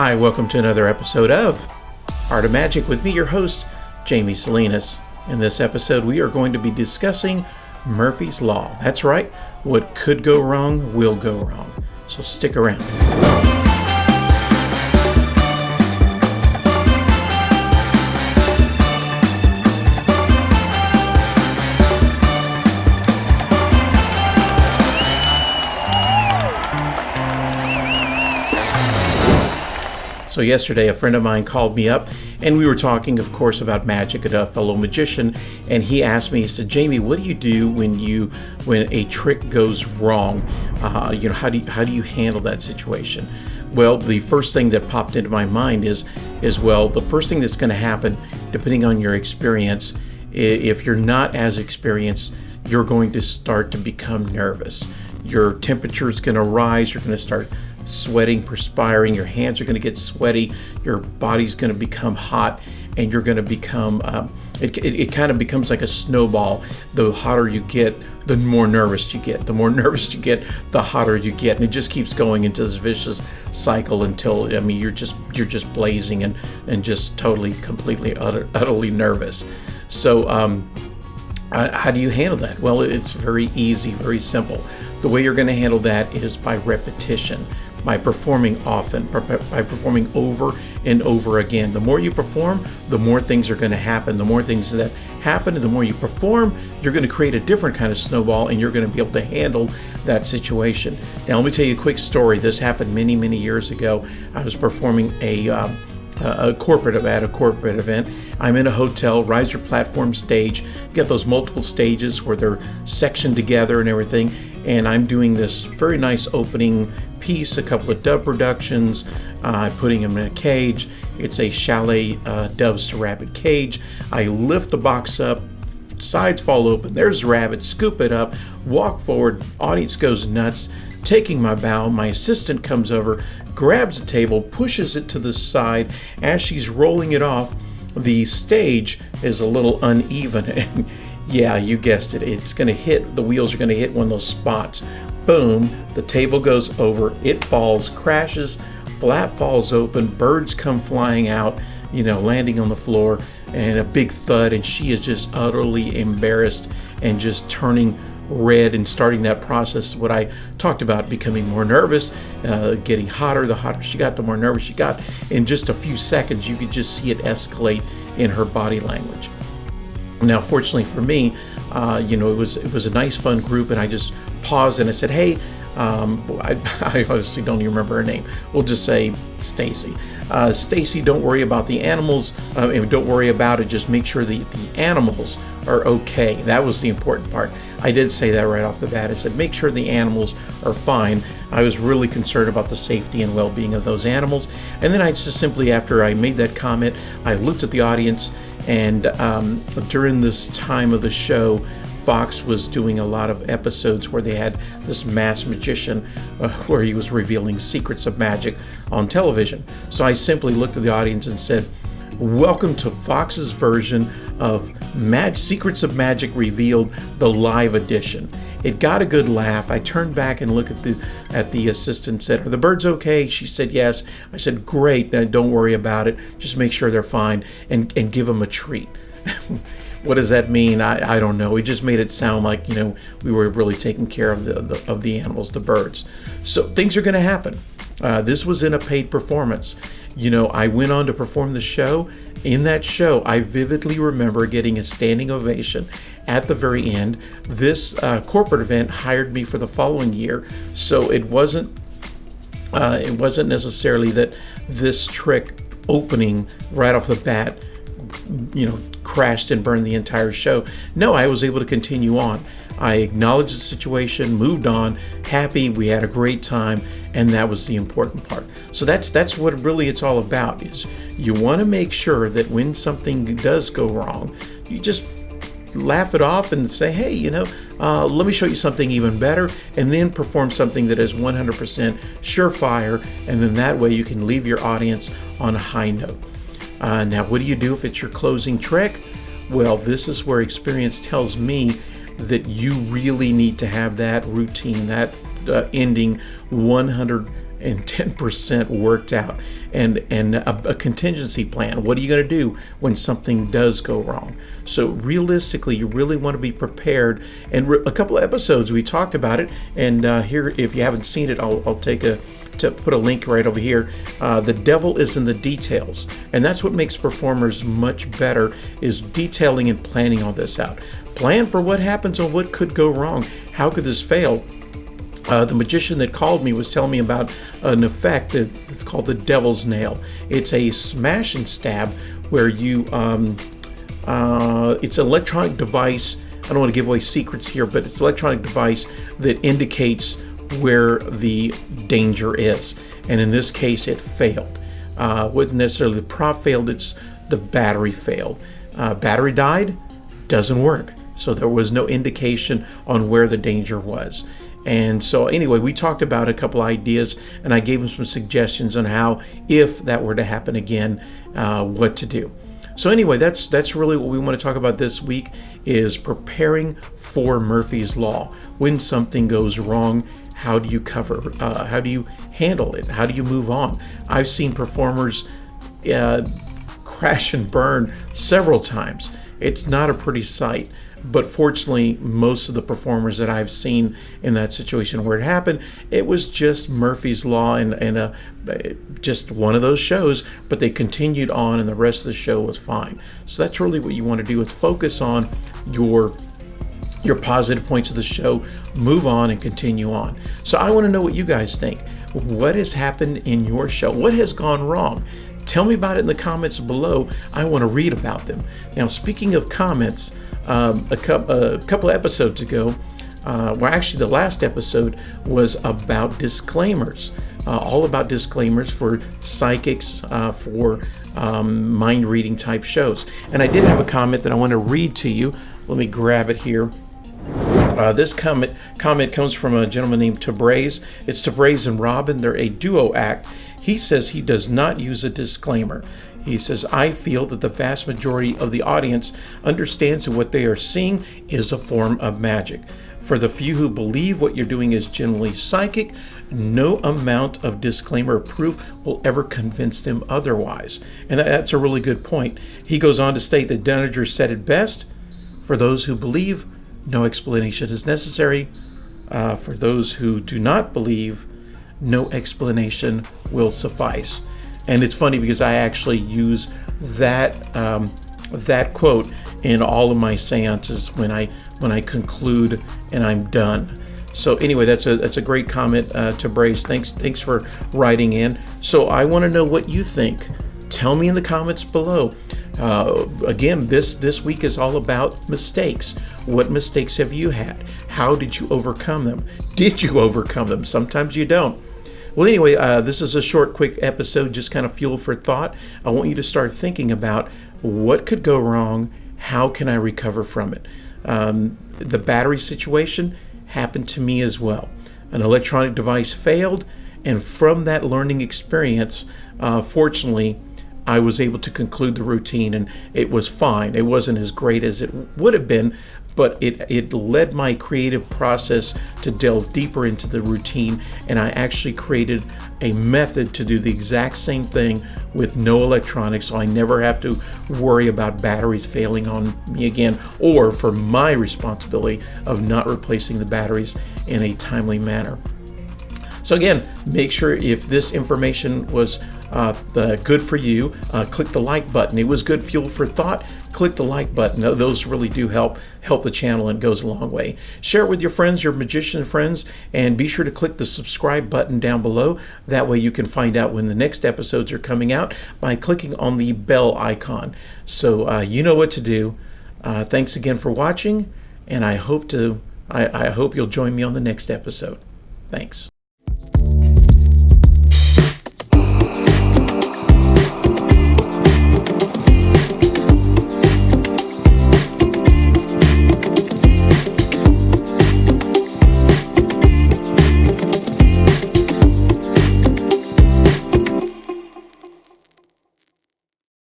Hi, welcome to another episode of Art of Magic with me, your host, Jamie Salinas. In this episode, we are going to be discussing Murphy's Law. That's right, what could go wrong will go wrong. So stick around. So yesterday, a friend of mine called me up, and we were talking, of course, about magic at a fellow magician. And he asked me, he said, "Jamie, what do you do when a trick goes wrong? How do you handle that situation?" Well, the first thing that popped into my mind is the first thing that's going to happen, depending on your experience, if you're not as experienced, you're going to start to become nervous. Your temperature is going to rise. You're going to start sweating, perspiring, your hands are going to get sweaty, your body's going to become hot, and you're going to become, it kind of becomes like a snowball. The hotter you get, the more nervous you get. The more nervous you get, the hotter you get. And it just keeps going into this vicious cycle until, you're just blazing and just totally, completely, utterly nervous. So, how do you handle that? Well, it's very easy, very simple. The way you're going to handle that is by repetition, by performing often, by performing over and over again. The more you perform, the more things are going to happen. The more things that happen, and the more you perform, you're going to create a different kind of snowball, and you're going to be able to handle that situation. Now, let me tell you a quick story. This happened many, many years ago. I was performing at a corporate event. I'm in a hotel, riser platform stage. You get those multiple stages where they're sectioned together and everything. And I'm doing this very nice opening piece, a couple of dove productions, putting them in a cage. It's a chalet doves to rabbit cage. I lift the box up, sides fall open. There's the rabbit, scoop it up, walk forward. Audience goes nuts. Taking my bow, my assistant comes over, grabs the table, pushes it to the side. As she's rolling it off, the stage is a little uneven. And yeah, you guessed it. It's going to hit, the wheels are going to hit one of those spots. Boom, the table goes over, it falls, crashes, flap falls open, birds come flying out, landing on the floor, and a big thud. And she is just utterly embarrassed and just turning red and starting that process, what I talked about, becoming more nervous, getting hotter. The hotter she got, the more nervous she got. In just a few seconds, you could just see it escalate in her body language. Now, fortunately for me, it was a nice, fun group, and I just paused and I said, "Hey," I honestly don't even remember her name. We'll just say Stacy. Stacy, don't worry about the animals. Don't worry about it. Just make sure the animals are okay. That was the important part. I did say that right off the bat. I said, make sure the animals are fine. I was really concerned about the safety and well-being of those animals. And then I just simply, after I made that comment, I looked at the audience, and during this time of the show, Fox was doing a lot of episodes where they had this masked magician where he was revealing secrets of magic on television. So I simply looked at the audience and said, "Welcome to Fox's version of Secrets of Magic Revealed, the live edition." It got a good laugh. I turned back and looked at the assistant and said, "Are the birds okay?" She said, "Yes." I said, "Great, then don't worry about it. Just make sure they're fine and give them a treat." What does that mean? I don't know. It just made it sound like, we were really taking care of the animals, the birds. So things are going to happen. This was in a paid performance. I went on to perform the show. In that show, I vividly remember getting a standing ovation at the very end. This corporate event hired me for the following year, so it wasn't necessarily that this trick opening right off the bat, crashed and burned the entire show. No, I was able to continue on. I acknowledged the situation, moved on, happy, we had a great time, and that was the important part. So that's what really it's all about, is you want to make sure that when something does go wrong, you just laugh it off and say, "Hey, let me show you something even better," and then perform something that is 100% surefire, and then that way you can leave your audience on a high note. Now, what do you do if it's your closing trick? Well, this is where experience tells me that you really need to have that routine, that ending 100 and 10% worked out, and a contingency plan. What are you going to do when something does go wrong? So realistically, you really want to be prepared. And a couple of episodes we talked about it, and here, if you haven't seen it, I'll put a link right over here. The devil is in the details, and that's what makes performers much better, is detailing and planning all this out. Plan for what happens or what could go wrong. How could this fail? The magician that called me was telling me about an effect that's called the devil's nail. It's a smash and stab where you, it's an electronic device. I don't want to give away secrets here, but it's an electronic device that indicates where the danger is. And in this case, it failed. Wasn't necessarily the prop failed, it's the battery failed. Battery died, doesn't work. So there was no indication on where the danger was. And so anyway, we talked about a couple ideas, and I gave him some suggestions on how, if that were to happen again, what to do. So anyway, that's really what we want to talk about this week, is preparing for Murphy's Law. When something goes wrong, how do you cover? How do you handle it? How do you move on? I've seen performers crash and burn several times. It's not a pretty sight. But fortunately, most of the performers that I've seen in that situation where it happened, it was just Murphy's Law and just one of those shows, but they continued on and the rest of the show was fine. So that's really what you want to do, is focus on your positive points of the show, move on and continue on. So I want to know what you guys think. What has happened in your show? What has gone wrong? Tell me about it in the comments below. I want to read about them. Now, speaking of comments, a couple of episodes ago, actually the last episode was about disclaimers, all about disclaimers for psychics, for mind reading type shows. And I did have a comment that I want to read to you. Let me grab it here. This comment comes from a gentleman named Tabraze. It's Tabraze and Robin. They're a duo act. He says he does not use a disclaimer. He says, I feel that the vast majority of the audience understands that what they are seeing is a form of magic. For the few who believe what you're doing is generally psychic, no amount of disclaimer or proof will ever convince them otherwise. And that's a really good point. He goes on to state that Dunninger said it best: for those who believe, no explanation is necessary. For those who do not believe, no explanation will suffice. And it's funny because I actually use that quote in all of my seances when I conclude and I'm done. So anyway, that's a great comment to Brace. Thanks for writing in. So I want to know what you think. Tell me in the comments below. Again, this week is all about mistakes. What mistakes have you had? How did you overcome them? Did you overcome them? Sometimes you don't. Well, anyway, this is a short, quick episode, just kind of fuel for thought. I want you to start thinking about what could go wrong. How can I recover from it? The battery situation happened to me as well. An electronic device failed, and from that learning experience, fortunately, I was able to conclude the routine, and it was fine. It wasn't as great as it would have been, but it led my creative process to delve deeper into the routine, and I actually created a method to do the exact same thing with no electronics, so I never have to worry about batteries failing on me again, or for my responsibility of not replacing the batteries in a timely manner. So again, make sure if this information was good for you, click the like button. It was good fuel for thought. Click the like button. Those really do help the channel, and goes a long way. Share it with your friends, your magician friends, and be sure to click the subscribe button down below. That way you can find out when the next episodes are coming out by clicking on the bell icon. So you know what to do. Thanks again for watching, and I hope you'll join me on the next episode. Thanks.